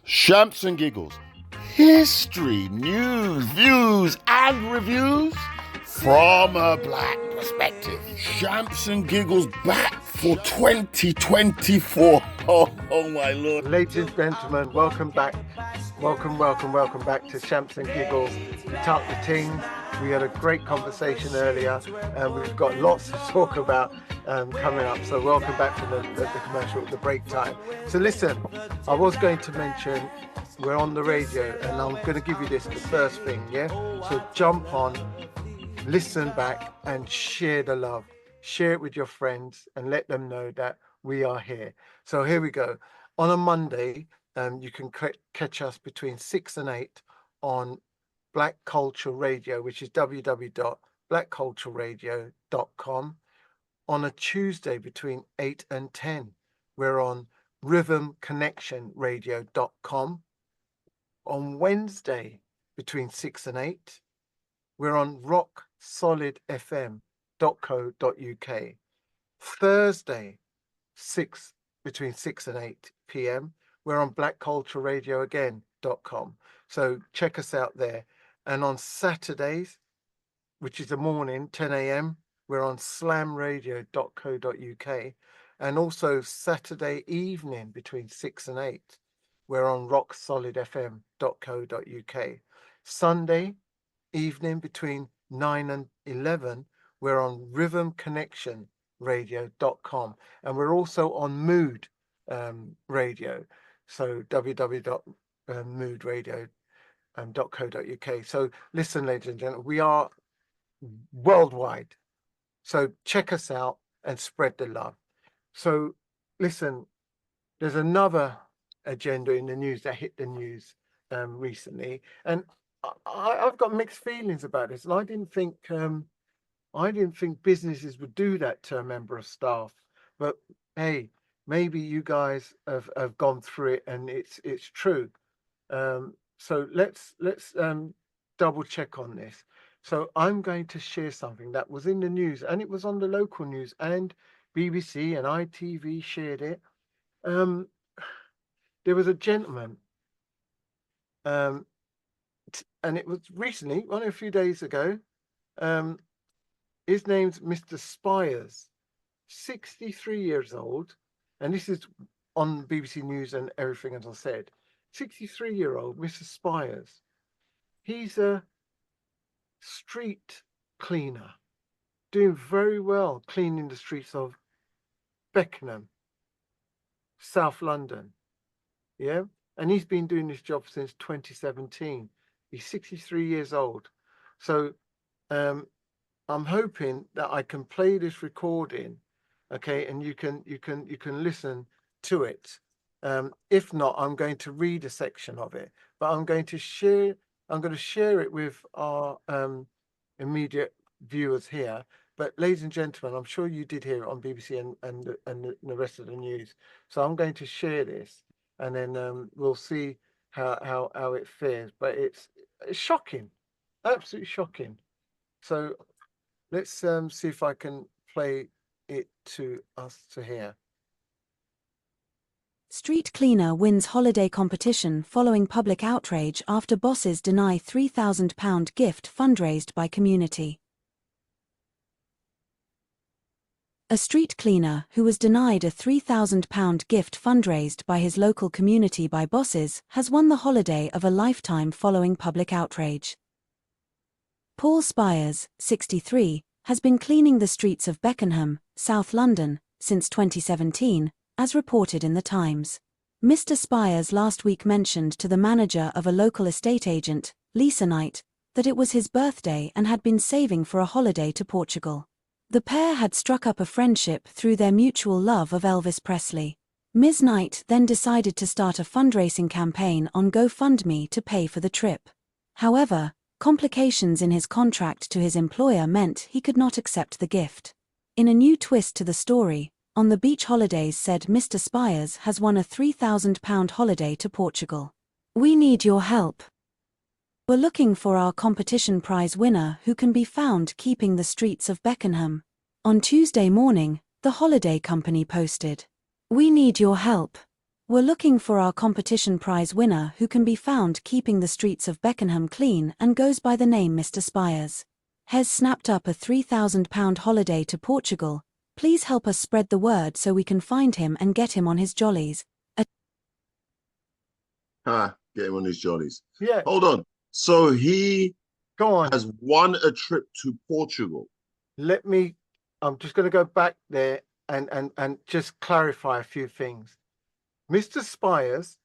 Shamps and giggles, history, news, views, and reviews from a black perspective. Shamps and giggles back for 2024. Oh my lord. Ladies and gentlemen, welcome back. Welcome back to Shamps and Giggles. We talked the things. We had a great conversation earlier, and we've got lots to talk about coming up. So welcome back to the commercial, the break time. So listen, I was going to mention we're on the radio, and I'm going to give you this the first thing, yeah? So jump on, listen back, and share the love. Share it with your friends and let them know that we are here. So here we go. On a Monday, you can catch us between 6 and 8 on Black Culture Radio, which is www.blackcultureradio.com. On a Tuesday between 8 and 10, we're on rhythmconnectionradio.com. On Wednesday between 6 and 8, we're on rocksolidfm.co.uk. Thursday, between 6 and 8 p.m., we're on blackcultureradio.com. So check us out there. And on Saturdays, which is the morning, 10 a.m., we're on slamradio.co.uk. And also Saturday evening between 6 and 8, we're on rocksolidfm.co.uk. Sunday evening between 9 and 11, we're on rhythmconnectionradio.com. And we're also on Mood Radio. So www.moodradio.co.uk. So listen, ladies and gentlemen, we are worldwide. So check us out and spread the love. So listen, there's another agenda in the news that hit the news recently, and I've got mixed feelings about this. And I didn't think businesses would do that to a member of staff. But hey, maybe you guys have gone through it and it's true. So let's double check on this. So I'm going to share something that was in the news, and it was on the local news, and BBC and ITV shared it. There was a gentleman, and it was recently, only a few days ago. His name's Mr. Spiers, 63 years old, and this is on BBC News and everything, as I said. 63-year-old Mr. Spiers. He's a street cleaner, doing very well, cleaning the streets of Beckenham, South London. Yeah, and he's been doing this job since 2017. He's 63 years old. So I'm hoping that I can play this recording, okay, and you can listen to it. If not, I'm going to read a section of it, but I'm going to share it with our immediate viewers here. But ladies and gentlemen, I'm sure you did hear it on BBC and the rest of the news. So I'm going to share this, and then we'll see how it fares. But it's shocking, absolutely shocking. So let's see if I can play it to us to hear. Street cleaner wins holiday competition following public outrage after bosses deny £3,000 gift fundraised by community. A street cleaner who was denied a £3,000 gift fundraised by his local community by bosses has won the holiday of a lifetime following public outrage. Paul Spiers, 63, has been cleaning the streets of Beckenham, South London, since 2017, as reported in the Times. Mr. Spiers last week mentioned to the manager of a local estate agent, Lisa Knight, that it was his birthday and had been saving for a holiday to Portugal. The pair had struck up a friendship through their mutual love of Elvis Presley. Ms. Knight then decided to start a fundraising campaign on GoFundMe to pay for the trip. However, complications in his contract to his employer meant he could not accept the gift. In a new twist to the story, On the Beach Holidays said Mr. Spiers has won a £3,000 holiday to Portugal. We need your help. We're looking for our competition prize winner who can be found keeping the streets of Beckenham. On Tuesday morning, the holiday company posted, "We need your help. We're looking for our competition prize winner who can be found keeping the streets of Beckenham clean and goes by the name Mr. Spiers. Has snapped up a £3,000 holiday to Portugal. Please help us spread the word so we can find him and get him on his jollies. Get him on his jollies. Yeah. Hold on. So he Go on. has won a trip to Portugal. I'm just going to go back there and just clarify a few things. Mr. Spiers,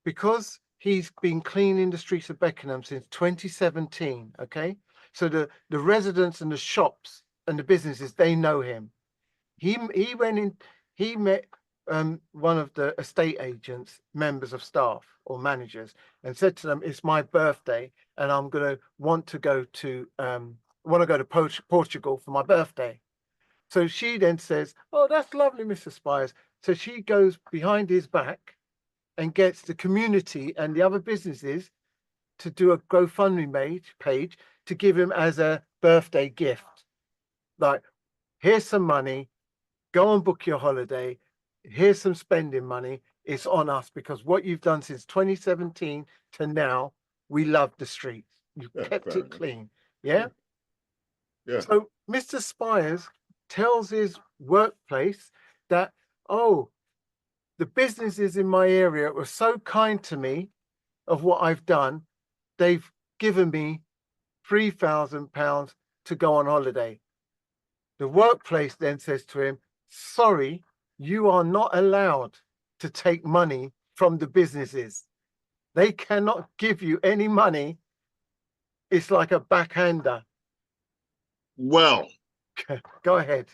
because he's been cleaning the streets of Beckenham since 2017, okay? So the residents and the shops and the businesses, they know him. He went in, he met one of the estate agents, members of staff or managers, and said to them, "It's my birthday, and I'm gonna want to go to Portugal for my birthday." So she then says, "Oh, that's lovely, Mr. Spiers." So she goes behind his back and gets the community and the other businesses to do a GoFundMe page to give him as a birthday gift. Like, here's some money, go and book your holiday. Here's some spending money. It's on us because what you've done since 2017 to now, we love the streets. You've kept it clean. Yeah? Yeah. So Mr. Spiers tells his workplace that, oh, the businesses in my area were so kind to me of what I've done, they've given me £3,000 to go on holiday. The workplace then says to him, "Sorry, you are not allowed to take money from the businesses. They cannot give you any money. It's like a backhander." Well, Go ahead.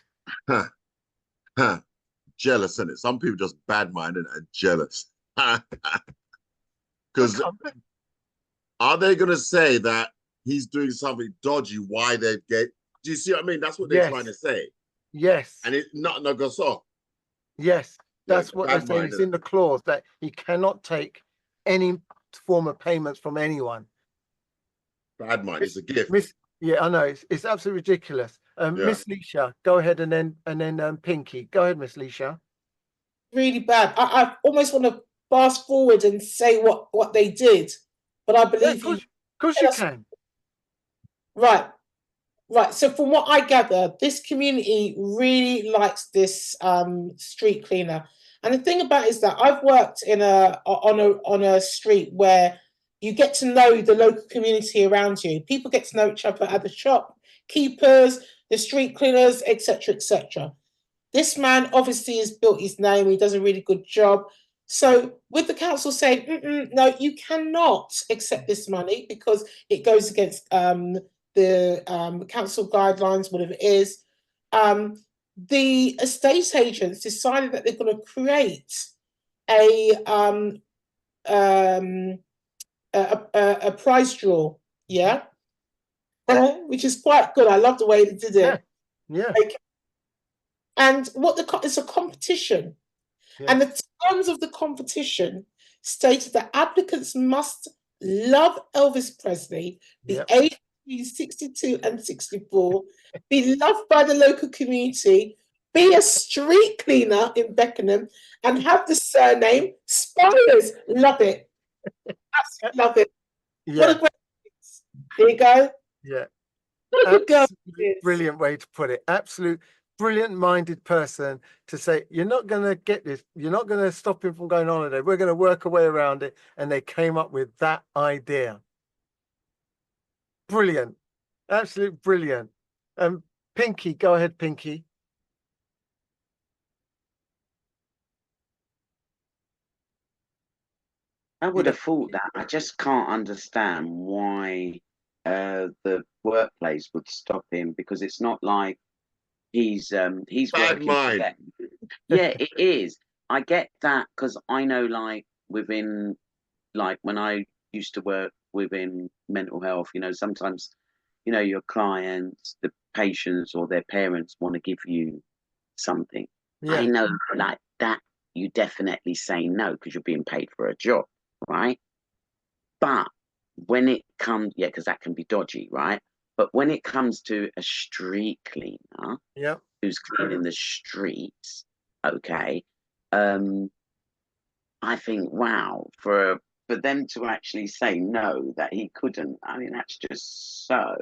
Jealous, isn't it? Some people just bad-minded and jealous. Because are they going to say that he's doing something dodgy? Why they get? Do you see what I mean? That's what they're trying to say. Yes. And it's not no goes off. Yes. That's what they're saying. bad-minded. It's in the clause that he cannot take any form of payments from anyone. Bad mind. It's a gift. Yeah, I know. It's absolutely ridiculous. Miss Leisha, go ahead, and then Pinky. Go ahead, Miss Leisha. Really bad. I almost want to fast forward and say what they did, but I believe Of course you can. Right. So from what I gather, this community really likes this street cleaner. And the thing about it is that I've worked on a street where you get to know the local community around you. People get to know each other at the shop, keepers, the street cleaners, etc., etc. This man obviously has built his name. He does a really good job. So with the council saying, no, you cannot accept this money because it goes against the council guidelines, whatever it is, the estate agents decided that they're going to create a prize draw, which is quite good. I love the way they did it. Yeah. And it's a competition. Yeah. And the terms of the competition stated that applicants must love Elvis Presley, be aged between 62 and 64, be loved by the local community, be a street cleaner in Beckenham, and have the surname Spiers. Love it. Absolutely love it. Yeah. What a great There you go. Yeah. Absolutely brilliant way to put it. Absolute brilliant-minded person to say, you're not going to get this. You're not going to stop him from going on holiday. We're going to work a way around it. And they came up with that idea. Brilliant. Absolute brilliant. Pinky, go ahead, Pinky. I would have thought that. I just can't understand why the workplace would stop him, because it's not like he's working for them. Yeah, it is. I get that, because I know, like, within, like, when I used to work within mental health, you know, sometimes, you know, your clients, the patients or their parents want to give you something. Yeah. I know, like, that you definitely say no because you're being paid for a job, right? But when it comes, yeah, because that can be dodgy, right? But when it comes to a street cleaner, who's cleaning the streets, okay, I I think, wow, for them to actually say no, that he couldn't. I mean, that's just so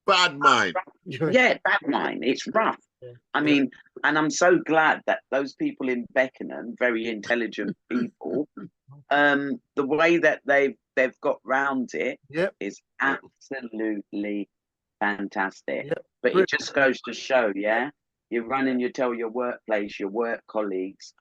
Bad mind. yeah, bad mind. It's rough. Yeah. I mean, and I'm so glad that those people in Beckenham, very intelligent people, the way that they've got round it Yep. is absolutely fantastic. Yep. But it Brilliant. just goes to show, yeah, you run and you tell your workplace, your work colleagues,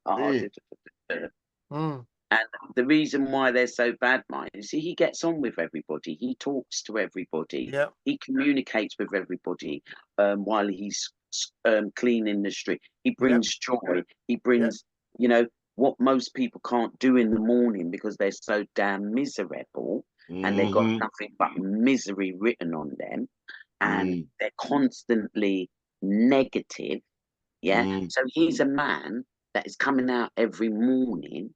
Mm. and the reason why they're so bad minded, see, he gets on with everybody, he talks to everybody, Yep. he communicates with everybody while he's cleaning the street. He brings joy, he brings, you know, what most people can't do in the morning because they're so damn miserable and they've got nothing but misery written on them and they're constantly negative. Yeah. So he's a man that is coming out every morning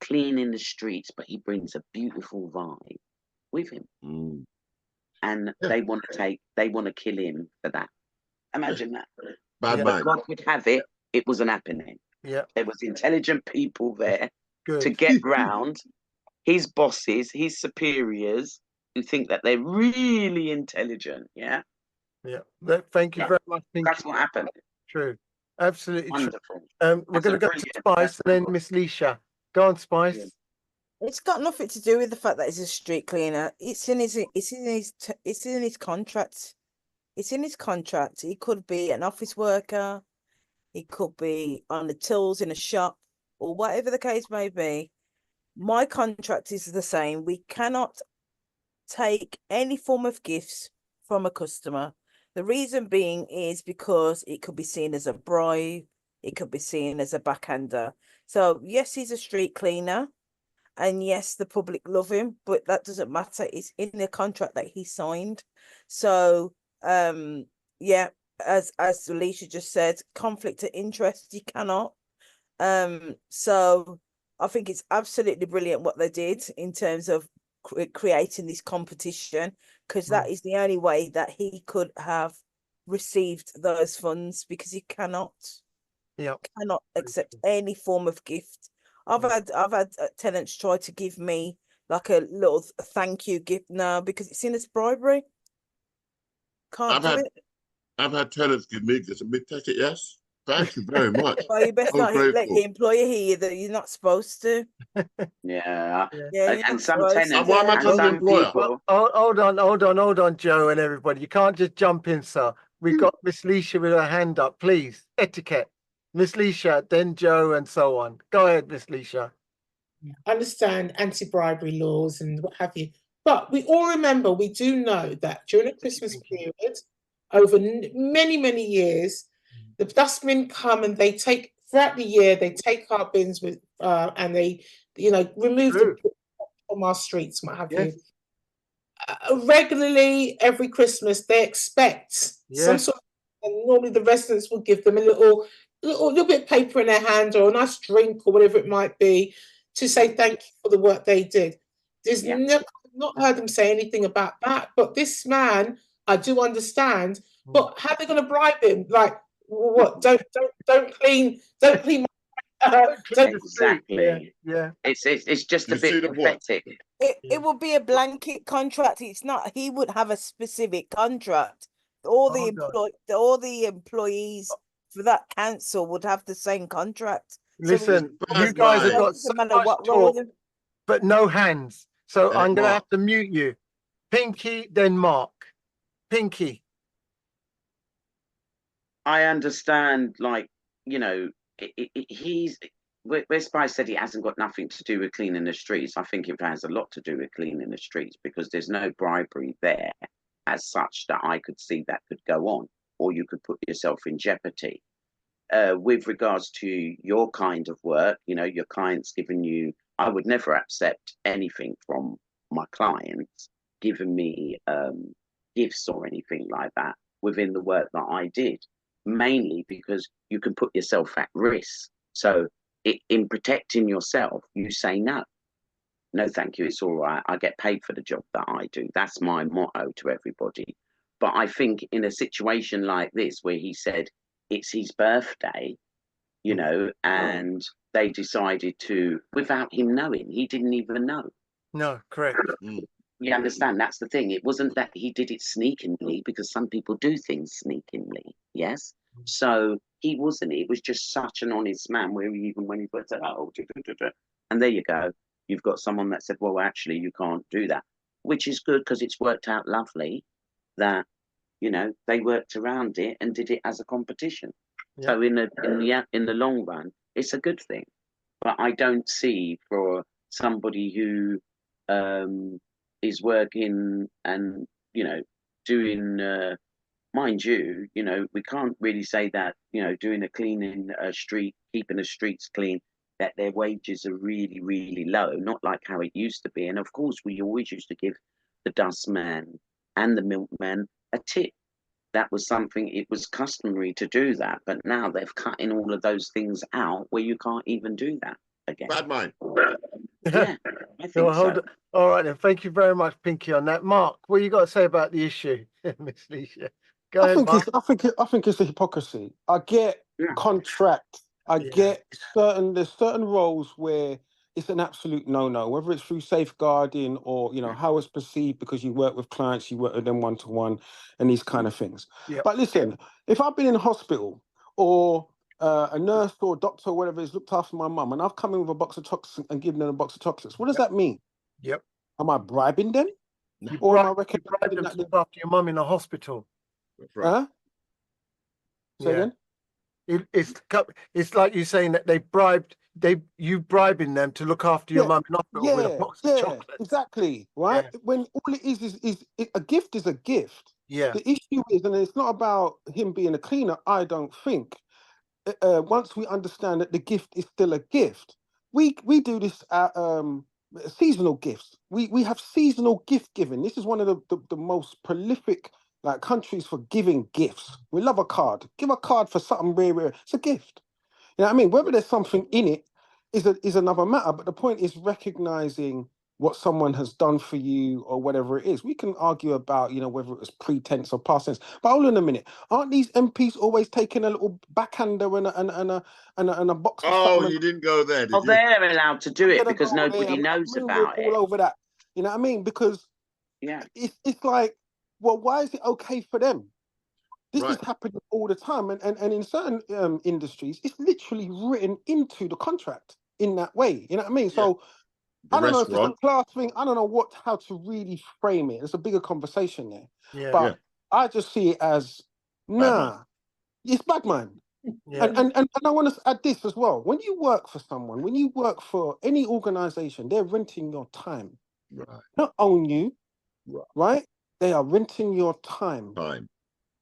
cleaning the streets, but he brings a beautiful vibe with him. And they want to kill him for that. Imagine that. Bad But mind. God would have it, it wasn't happening. Yeah. There was intelligent people there Good. to get round his bosses, his superiors, who think that they're really intelligent. Yeah. Yeah. Thank you very much. That's what happened. True. Absolutely true. Wonderful. We're going to go to Spice and then Miss Leisha. Go on, Spice. It's got nothing to do with the fact that he's a street cleaner. It's in his contract. It's in his contract. He could be an office worker. He could be on the tools in a shop, or whatever the case may be. My contract is the same. We cannot take any form of gifts from a customer. The reason being is because it could be seen as a bribe. It could be seen as a backhander. So yes, he's a street cleaner. And yes, the public love him, but that doesn't matter. It's in the contract that he signed. So, yeah, as Alicia just said, conflict of interest, you cannot. So I think it's absolutely brilliant what they did in terms of creating this competition, because that is the only way that he could have received those funds, because he cannot accept any form of gift. I've had tenants try to give me like a little thank you gift now because it's seen as bribery. Can't do it. I've had tenants give me this and me take it. Yes, thank you very much. Well, you best not let the employer hear that you're not supposed to. Yeah. Yeah. And some tenants. Why am I telling the employer? Hold on, Joe and everybody. You can't just jump in, sir. We've got Miss Leisha with her hand up. Please, etiquette. Miss Leisha, then Joe, and so on. Go ahead, Miss Leisha. I understand anti-bribery laws and what have you, but we all remember, we do know that during the Christmas period, over many years, the dustmen come and they take throughout the year. They take our bins with and they, remove the from our streets, what have you. Regularly, every Christmas, they expect some sort of, and normally the residents will give them a little bit of paper in their hand or a nice drink or whatever it might be to say thank you for the work they did. There's never not heard them say anything about that. But this man, I do understand. But how are they going to bribe him? Like, what? Don't clean. Exactly. Yeah. It's just a bit pathetic. It would be a blanket contract. It's not. He would have a specific contract. All the employees for that council would have the same contract. Listen, you guys have got so much talk, but no hands. So I'm going to have to mute you. Pinky, then Mark. Pinky. I understand, like, he's, where Spice said he hasn't got nothing to do with cleaning the streets. I think it has a lot to do with cleaning the streets because there's no bribery there as such that I could see that could go on, or you could put yourself in jeopardy. With regards to your kind of work, your clients giving you, I would never accept anything from my clients giving me gifts or anything like that within the work that I did, mainly because you can put yourself at risk. So in protecting yourself, you say no, thank you, it's all right. I get paid for the job that I do. That's my motto to everybody. But I think in a situation like this where he said, it's his birthday, you know, and they decided to, without him knowing, he didn't even know. No, correct. You understand? That's the thing. It wasn't that he did it sneakingly, because some people do things sneakingly. Yes. So he wasn't. It was just such an honest man, where even when he put it out, and there you go. You've got someone that said, well, actually, you can't do that, which is good, because it's worked out lovely that, you know, they worked around it and did it as a competition. Yeah. So in the long run, it's a good thing. But I don't see, for somebody who is working and, you know, doing, mind you, you know, we can't really say that, you know, doing a cleaning a street, keeping the streets clean, that their wages are really, really low, not like how it used to be. And of course, we always used to give the dustman and the milkman a tip. That was something, it was customary to do that. But now they've cut in all of those things out, where you can't even do that again. Bad mind. Yeah, I think Well, so. All right then. Thank you very much, Pinky, on that. Mark, what you got to say about the issue, Miss Leisha? Go ahead, Mark. I think it's a hypocrisy. I get contract. I get there's certain roles where it's an absolute no-no, whether it's through safeguarding or, you know, how it's perceived because you work with clients, you work with them one-to-one and these kind of things. Yep. But listen, if I've been in a hospital or a nurse or a doctor or whatever has looked after my mum and I've come in with a box of chocolates and given them a box of chocolates, what does that mean? Yep. Am I bribing them? You Or am I bribed recognizing them that to look after your mum in a hospital. That's right. Huh? Say again? It's like you saying that you bribing them to look after your mum in hospital with a box of chocolates. Exactly. Right. Yeah. When all it is a gift is a gift. Yeah. The issue is, and it's not about him being a cleaner, I don't think. Once we understand that the gift is still a gift, we do this at seasonal gifts. We have seasonal gift giving. This is one of the most prolific countries for giving gifts. We love a card. Give a card for something rare. It's a gift. You know what I mean? Whether there's something in it is another matter. But the point is recognizing what someone has done for you or whatever it is. We can argue about, you know, whether it was pretense or past tense. But hold on a minute. Aren't these MPs always taking a little backhander and a box of Oh, something? you didn't go there, did you? They're allowed to do it because nobody knows about it. All over that. You know what I mean? Because it's like, well, why is it okay for them? This is happening all the time. And in certain industries, it's literally written into the contract in that way. You know what I mean? So I don't know if it's a class thing. I don't know how to really frame it. It's a bigger conversation there. Yeah. But I just see it as, it's bad mind. Yeah. And I want to add this as well. When you work for someone, when you work for any organization, they're renting your time. Right. Not own you. Right? They are renting your time.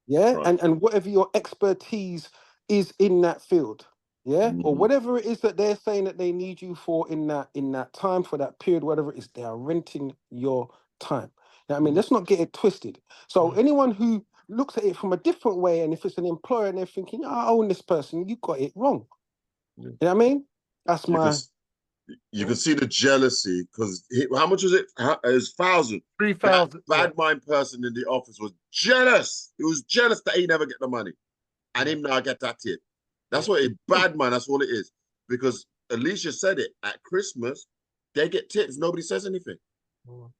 Yeah. Right. And whatever your expertise is in that field. Yeah. Or whatever it is that they're saying that they need you for in that time, for that period, whatever it is, they are renting your time. Now, I mean, let's not get it twisted. So anyone who looks at it from a different way, and if it's an employer and they're thinking, I own this person, you got it wrong. You know what I mean? That's you can see the jealousy, because how much was it? It was 1,000. 3,000. Bad mind person in the office was jealous. He was jealous that he never get the money, and him now get that tip. That's what it bad mind. That's all it is. Because Alicia said it at Christmas, they get tips. Nobody says anything.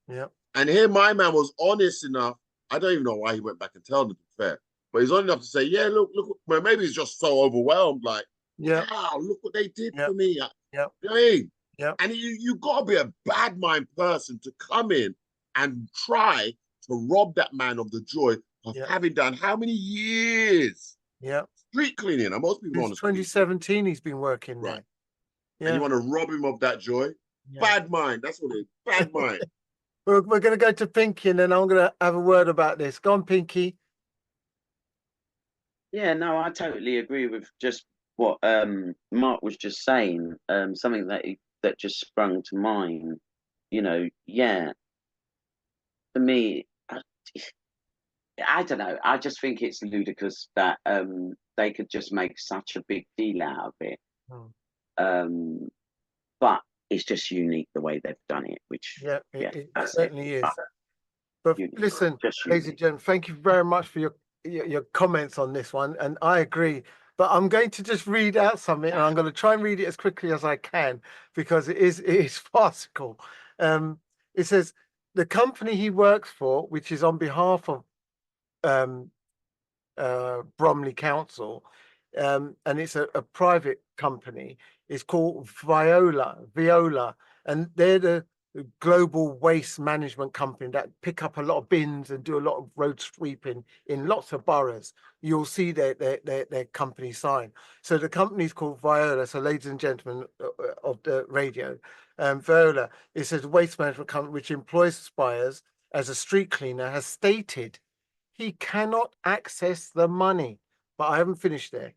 Yeah. And here my man was honest enough. I don't even know why he went back and told them, to be fair, but he's honest enough to say, yeah, look. Well, maybe he's just so overwhelmed. Like, wow, look what they did for me. Yeah. You know what I mean? Yeah. And you got to be a bad mind person to come in and try to rob that man of the joy of having done how many years? Yeah. Street cleaning. And most people Since 2017, he's been working there. Yeah. And you want to rob him of that joy? Yeah. Bad mind. That's what it is. Bad mind. We're going to go to Pinky, and then I'm going to have a word about this. Go on, Pinky. Yeah, no, I totally agree with just what Mark was just saying. Something that just sprung to mind. You know, for me, I don't know. I just think it's ludicrous that they could just make such a big deal out of it. But it's just unique the way they've done it, which it certainly is. But listen, ladies and gentlemen, thank you very much for your comments on this one, and I agree. But I'm going to just read out something, and I'm going to try and read it as quickly as I can because it is farcical. It says the company he works for, which is on behalf of Bromley Council, and it's a private company. It's called Viola, and they're the global waste management company that pick up a lot of bins and do a lot of road sweeping in lots of boroughs. You'll see their company sign. So the company's called Viola. So ladies and gentlemen of the radio, Viola, it says waste management company which employs Spiers as a street cleaner, has stated he cannot access the money. But I haven't finished there.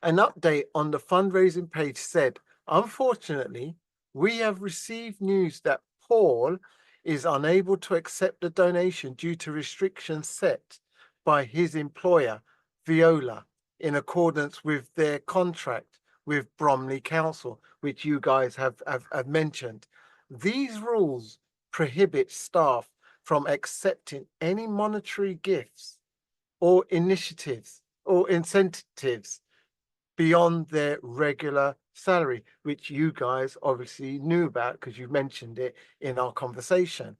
An update on the fundraising page said, unfortunately, we have received news that Paul is unable to accept the donation due to restrictions set by his employer, Viola, in accordance with their contract with Bromley Council, which you guys have mentioned. These rules prohibit staff from accepting any monetary gifts or initiatives or incentives beyond their regular salary, which you guys obviously knew about because you mentioned it in our conversation.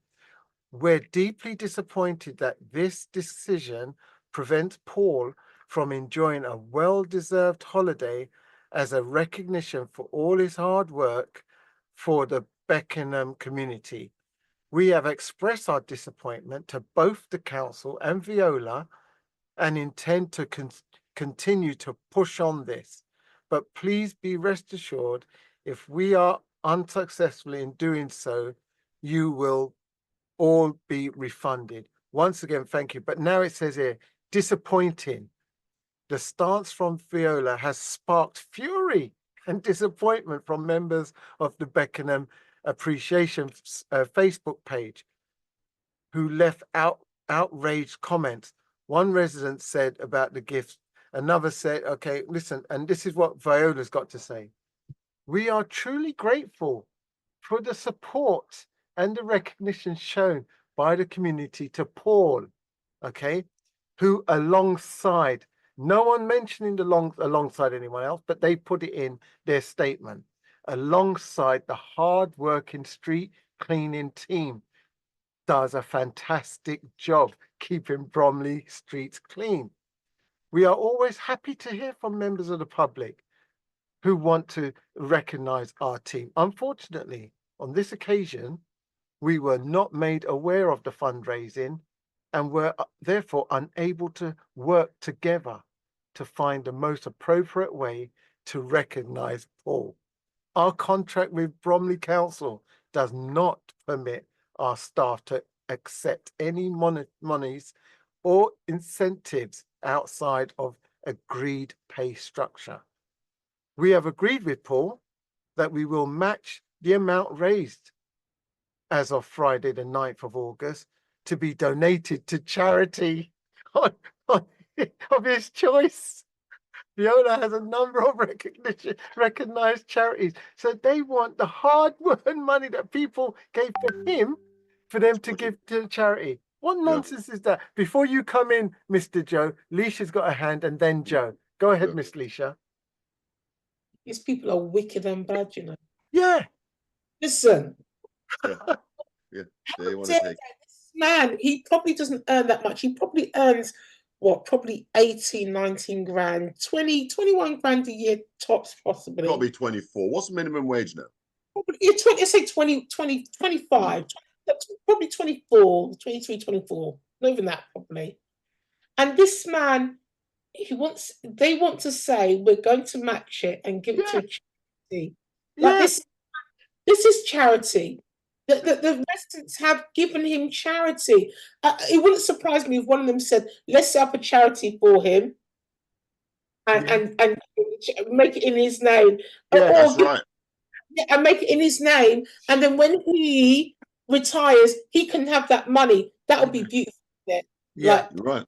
We're deeply disappointed that this decision prevents Paul from enjoying a well-deserved holiday as a recognition for all his hard work for the Beckenham community. We have expressed our disappointment to both the council and Viola and intend to continue to push on this. But please be rest assured, if we are unsuccessful in doing so, you will all be refunded. Once again, thank you. But now it says here, disappointing. The stance from Viola has sparked fury and disappointment from members of the Beckenham Appreciation Facebook page who left outraged comments. One resident said about the gifts, another said, okay, listen, and this is what Viola's got to say. We are truly grateful for the support and the recognition shown by the community to Paul, okay, who alongside, no one mentioning alongside anyone else, but they put it in their statement, alongside the hard-working street cleaning team, does a fantastic job keeping Bromley streets clean. We are always happy to hear from members of the public who want to recognize our team. Unfortunately, on this occasion, we were not made aware of the fundraising and were therefore unable to work together to find the most appropriate way to recognize Paul. Our contract with Bromley Council does not permit our staff to accept any monies or incentives outside of agreed pay structure. We have agreed with Paul that we will match the amount raised as of Friday, the 9th of August, to be donated to charity of his choice. Viola has a number of recognized charities. So they want the hard-earned money that people gave for him for them to give to the charity. What nonsense is that? Before you come in, Mr. Joe, Leisha's got a hand and then Joe. Go ahead, Miss Leisha. These people are wicked and bad, you know. Yeah. Listen. Yeah, they want to take. This man, he probably doesn't earn that much. He probably earns, what, probably 18, 19 grand, 20, 21 grand a year tops, possibly. Probably 24. What's minimum wage now? Probably, yeah, let's say 20, 25, 20, probably 24, 23, 24. Not even that, probably. And this man, they want to say, we're going to match it and give it to a charity. Like this is charity. The residents have given him charity. It wouldn't surprise me if one of them said, let's set up a charity for him and make it in his name. Yeah, that's right. And make it in his name. And then when he retires, he can have that money. That would be beautiful. Yeah, right.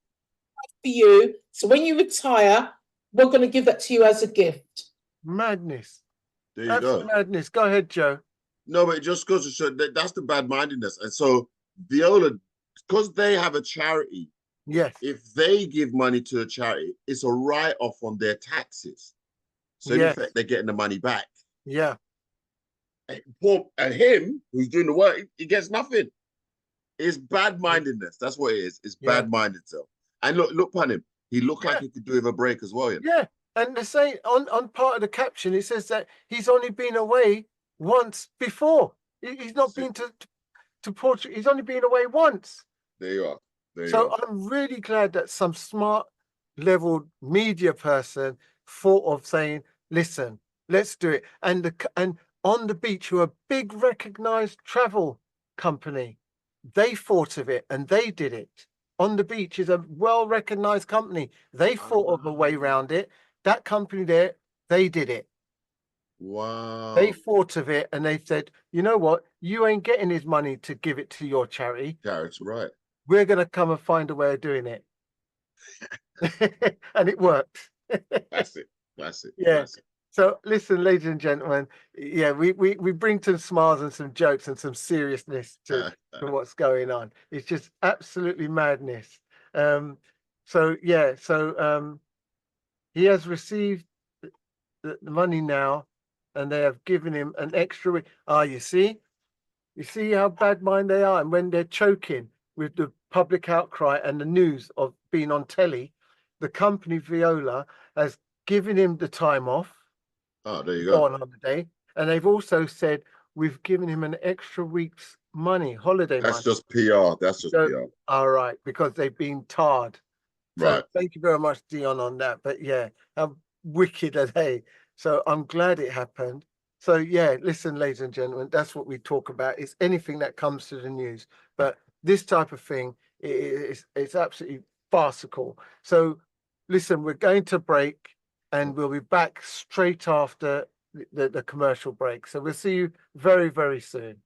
For you. So when you retire, we're going to give that to you as a gift. Madness. There you go. Madness. Go ahead, Joe. No, but it just goes to show that's the bad mindedness. And so Viola, because they have a charity, Yes. If they give money to a charity, it's a write-off on their taxes. So in Yes. effect, they're getting the money back. Yeah. And him, who's doing the work, he gets nothing. It's bad-mindedness. That's what it is. It's bad-minded self. And look upon him. He looked like he could do with a break as well. You know? Yeah. And they say on part of the caption, it says that he's only been away once before. He's not been to Portugal. He's only been away once. There you are. So I'm really glad that some smart leveled media person thought of saying, listen, let's do it. And On the Beach, who are a big recognized travel company, they thought of it and they did it. On the Beach is a well-recognized company. They thought of a way around it. That company there, they did it. Wow. They thought of it and they said, you know what? You ain't getting his money to give it to your charity. That's right. We're going to come and find a way of doing it. And it worked. That's it. That's it. Yeah. That's it. So listen, ladies and gentlemen, yeah, we bring some smiles and some jokes and some seriousness to what's going on. It's just absolutely madness. So he has received the money now, and they have given him an extra week. You see how bad mind they are, and when they're choking with the public outcry and the news of being on telly, the company Viola has given him the time off. Oh, there you go. On holiday, and they've also said we've given him an extra week's holiday money. That's just PR. That's just PR. All right, because they've been tarred. So right. Thank you very much, Dion, on that. But yeah, how wicked are they? So I'm glad it happened. So yeah, listen, ladies and gentlemen, that's what we talk about. It's anything that comes to the news, but this type of thing it's absolutely farcical. So listen, we're going to break. And we'll be back straight after the commercial break. So we'll see you very, very soon.